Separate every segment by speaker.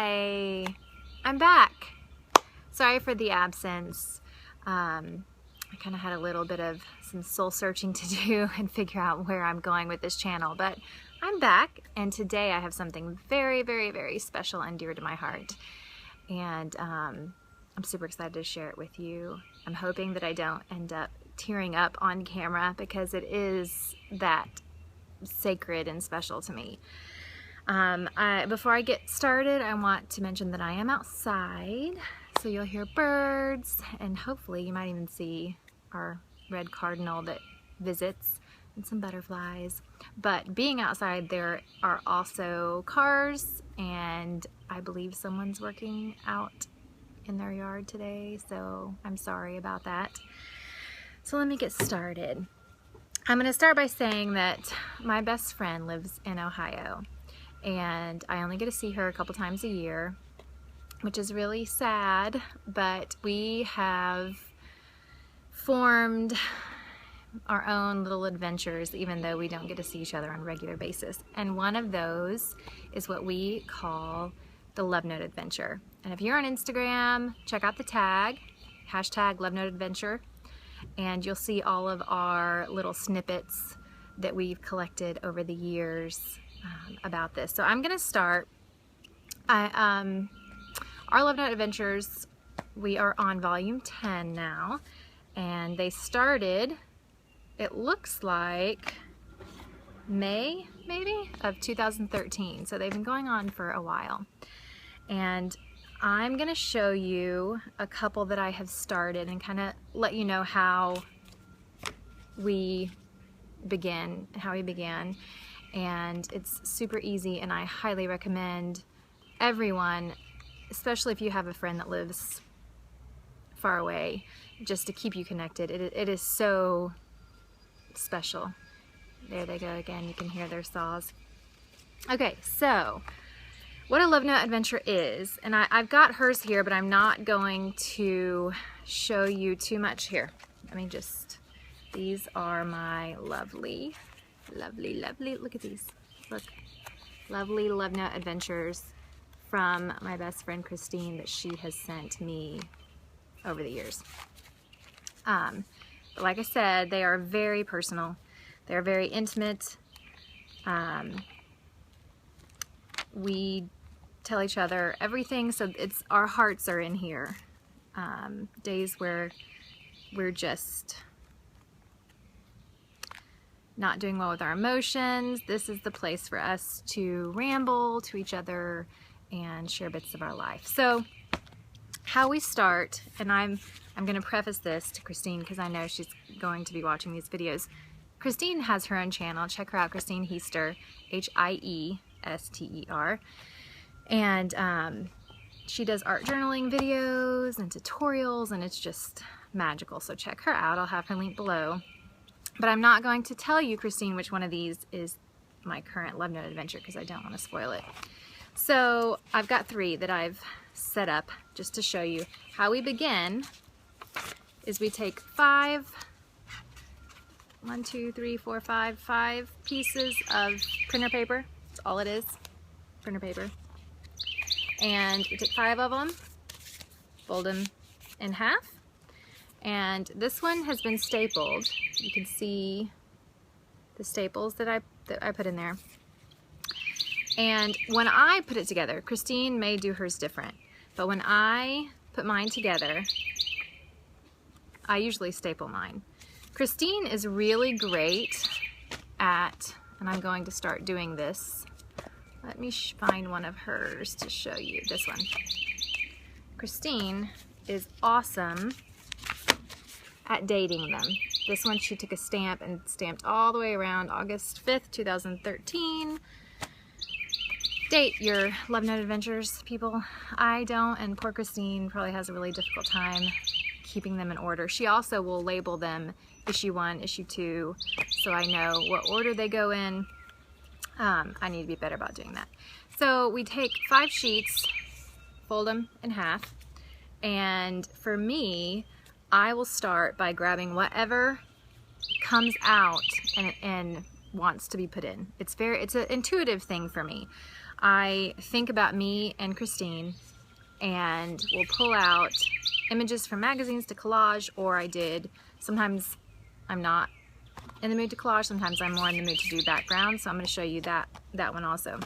Speaker 1: Hi, I'm back. Sorry for the absence. I kind of had a little bit of some soul searching to do and figure out where I'm going with this channel, but I'm back, and today I have something very, very, very special and dear to my heart, and I'm super excited to share it with you. I'm hoping that I don't end up tearing up on camera because it is that sacred and special to me. Before I get started, I want to mention that I am outside, so you'll hear birds, and hopefully you might even see our red cardinal that visits and some butterflies. But being outside, there are also cars, and I believe someone's working out in their yard today, so I'm sorry about that. So let me get started. I'm going to start by saying that my best friend lives in Ohio, and I only get to see her a couple times a year, which is really sad, but we have formed our own little adventures even though we don't get to see each other on a regular basis. And one of those is what we call the Love Note Adventure. And if you're on Instagram, check out the tag, #LoveNoteAdventure, and you'll see all of our little snippets that we've collected over the years about this. So I'm going to start. Our Love Note Adventures, we are on volume 10 now, and they started, it looks like May maybe of 2013, so they've been going on for a while. And I'm going to show you a couple that I have started and kind of let you know how we began. And it's super easy, and I highly recommend everyone, especially if you have a friend that lives far away, just to keep you connected. It is so special. There they go again. You can hear their saws. Okay, so what a Love Note Adventure is, and I've got hers here, but I'm not going to show you too much here. Let me just, these are my lovely, look at these. Look, lovely Love Note Adventures from my best friend Christine that she has sent me over the years. But like I said, they are very personal. They're very intimate. We tell each other everything, so it's, our hearts are in here. Days where we're just not doing well with our emotions, this is the place for us to ramble to each other and share bits of our life. So how we start, and I'm going to preface this to Christine because I know she's going to be watching these videos. Christine has her own channel. Check her out, Christine Hiester, Hiester. And she does art journaling videos and tutorials, and it's just magical. So check her out. I'll have her link below. But I'm not going to tell you, Christine, which one of these is my current Love Note Adventure because I don't want to spoil it. So I've got 3 that I've set up just to show you. How we begin is we take 5 pieces of printer paper. That's all it is, printer paper. And we take 5 of them, fold them in half. And this one has been stapled. You can see the staples that I put in there. And when I put it together, Christine may do hers different, but when I put mine together, I usually staple mine. Christine is really great at, and I'm going to start doing this. Let me find one of hers to show you, this one. Christine is awesome at dating them. This one she took a stamp and stamped all the way around August 5th, 2013. Date your Love Note Adventures, people. I don't, and poor Christine probably has a really difficult time keeping them in order. She also will label them issue 1, issue 2, so I know what order they go in. I need to be better about doing that. So we take 5 sheets, fold them in half, and for me, I will start by grabbing whatever comes out and wants to be put in. It's an intuitive thing for me. I think about me and Christine, and we'll pull out images from magazines to collage, or sometimes I'm not in the mood to collage, sometimes I'm more in the mood to do background, so I'm going to show you that one also.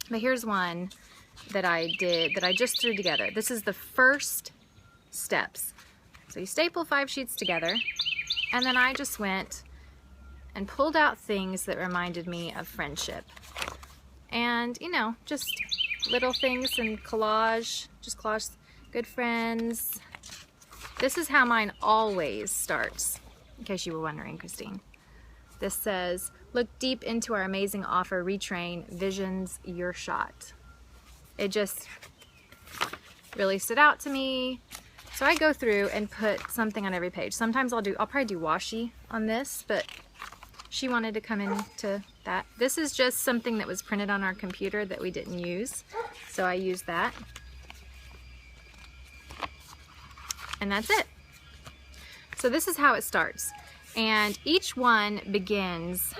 Speaker 1: But here's one that I did, that I just threw together. This is the first steps. So you staple 5 sheets together, and then I just went and pulled out things that reminded me of friendship. And, you know, just little things and collage, just collage good friends. This is how mine always starts, in case you were wondering, Christine. This says, look deep into our amazing offer, retrain, visions, your shot. It just really stood out to me. So I go through and put something on every page. Sometimes I'll probably do washi on this, but she wanted to come into that. This is just something that was printed on our computer that we didn't use, so I used that. And that's it. So this is how it starts. And each one begins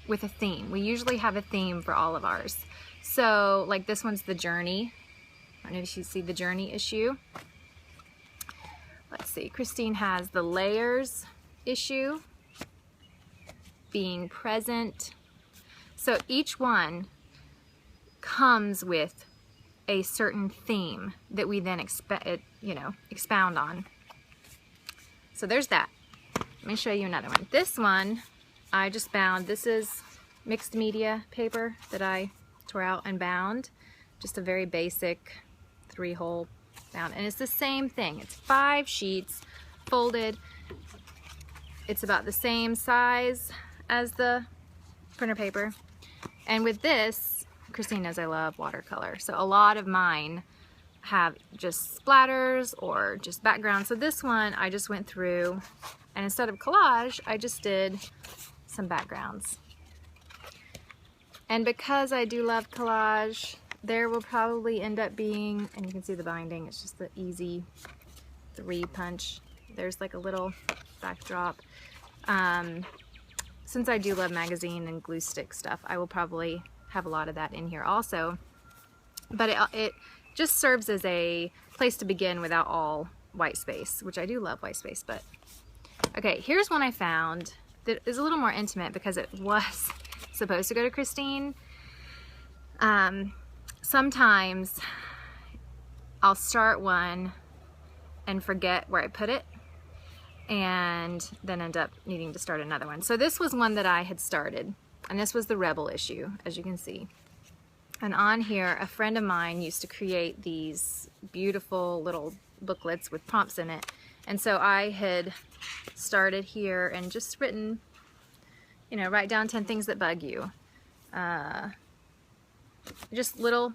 Speaker 1: with a theme. We usually have a theme for all of ours. So like this one's the journey. I don't know if you see the journey issue. Let's see, Christine has the layers issue, being present. So each one comes with a certain theme that we then expound on. So there's that. Let me show you another one. This one I just bound. This is mixed media paper that I tore out and bound. Just a very basic 3-hole bound. And it's the same thing. It's 5 sheets folded. It's about the same size as the printer paper. And with this, Christine knows I love watercolor. So a lot of mine have just splatters or just background. So this one I just went through, and instead of collage, I just did some backgrounds. And because I do love collage, there will probably end up being, and you can see the binding, it's just the easy 3-punch. There's like a little backdrop. Since I do love magazine and glue stick stuff, I will probably have a lot of that in here also. But it just serves as a place to begin without all white space, which I do love white space. But okay, here's one I found that is a little more intimate because it was supposed to go to Christine. Sometimes I'll start one and forget where I put it, and then end up needing to start another one. So this was one that I had started, and this was the Rebel issue, as you can see. And on here, a friend of mine used to create these beautiful little booklets with prompts in it. And so I had started here and just written, you know, write down 10 things that bug you. Just little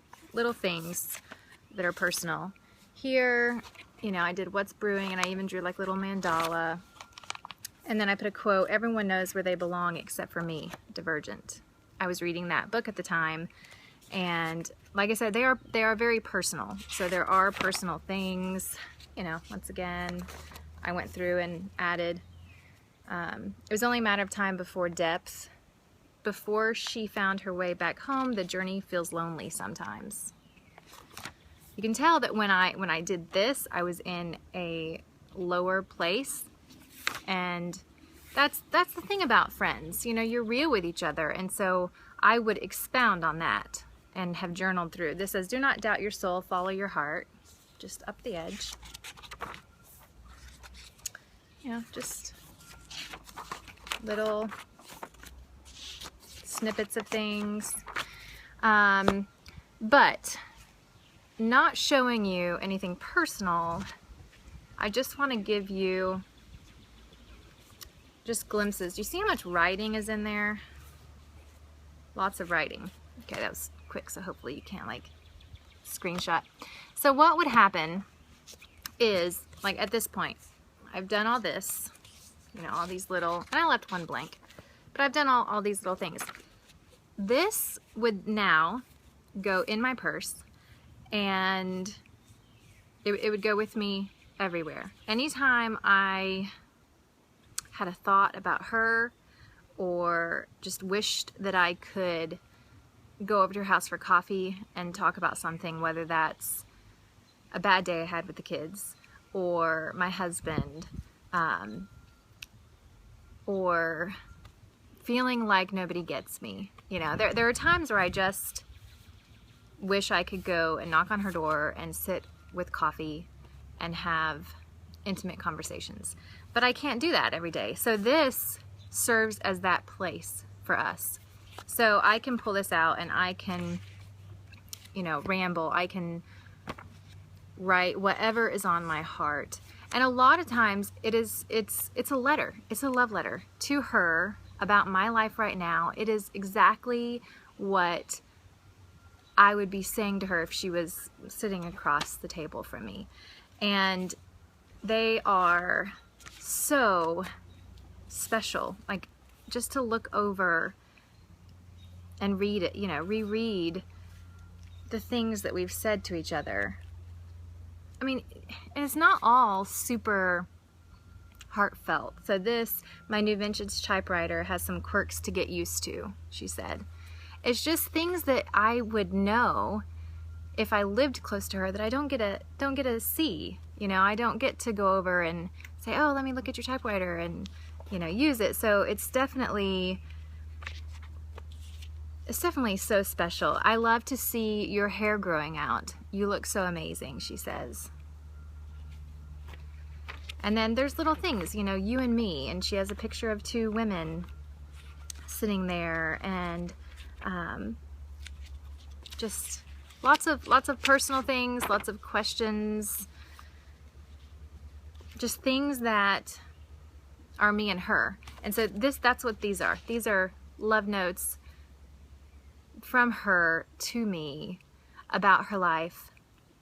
Speaker 1: things that are personal. Here, you know, I did what's brewing, and I even drew like little mandala. And then I put a quote, everyone knows where they belong except for me, Divergent. I was reading that book at the time, and like I said, they are very personal. So there are personal things, you know, once again, I went through and added, it was only a matter of time before depth. Before she found her way back home, the journey feels lonely sometimes. You can tell that when I did this, I was in a lower place, and that's the thing about friends. You know, you're real with each other, and so I would expound on that and have journaled through. This says, do not doubt your soul, follow your heart. Just up the edge. You know, just little snippets of things. But not showing you anything personal, I just want to give you just glimpses. Do you see how much writing is in there? Lots of writing. Okay, that was quick, so hopefully you can't like screenshot. So what would happen is, like at this point, I've done all this, you know, all these little, and I left one blank, but I've done all these little things. This would now go in my purse, and it would go with me everywhere. Anytime I had a thought about her, or just wished that I could go over to her house for coffee and talk about something, whether that's a bad day I had with the kids, or my husband, or feeling like nobody gets me. You know, there are times where I just wish I could go and knock on her door and sit with coffee and have intimate conversations. But I can't do that every day. So this serves as that place for us. So I can pull this out and I can, you know, ramble. I can write whatever is on my heart. And a lot of times it's a letter. It's a love letter to her about my life right now. It is exactly what I would be saying to her if she was sitting across the table from me. And they are so special. Like, just to look over and read it, you know, reread the things that we've said to each other. I mean, and it's not all super heartfelt. So this, my new vintage typewriter, has some quirks to get used to, she said. It's just things that I would know if I lived close to her that I don't get to see. You know, I don't get to go over and say, oh, let me look at your typewriter and, you know, use it. So it's definitely so special. I love to see your hair growing out. You look so amazing, she says. And then there's little things, you know, you and me, and she has a picture of two women sitting there, and just lots of personal things, lots of questions, just things that are me and her. And so that's what these are. These are love notes from her to me about her life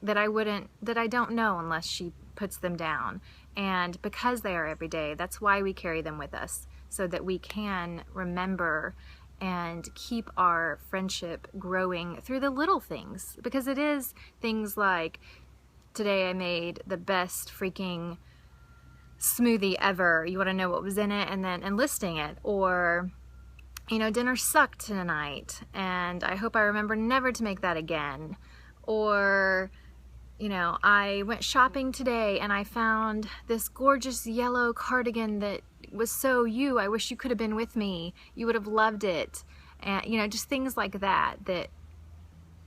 Speaker 1: that I don't know unless she puts them down. And because they are every day, that's why we carry them with us, so that we can remember and keep our friendship growing through the little things. Because it is things like, today I made the best freaking smoothie ever. You want to know what was in it, and listing it. Or, you know, dinner sucked tonight and I hope I remember never to make that again. Or, you know, I went shopping today and I found this gorgeous yellow cardigan that was so you. I wish you could have been with me. You would have loved it. And, you know, just things like that I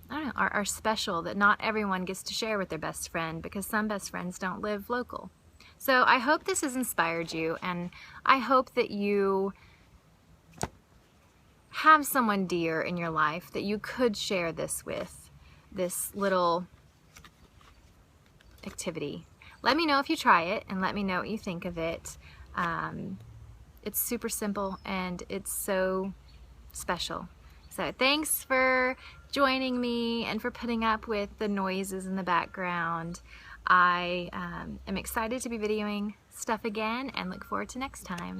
Speaker 1: don't know, are special, that not everyone gets to share with their best friend, because some best friends don't live local. So I hope this has inspired you, and I hope that you have someone dear in your life that you could share this with, this little activity. Let me know if you try it, and let me know what you think of it. It's super simple and it's so special. So thanks for joining me and for putting up with the noises in the background. I am excited to be videoing stuff again and look forward to next time.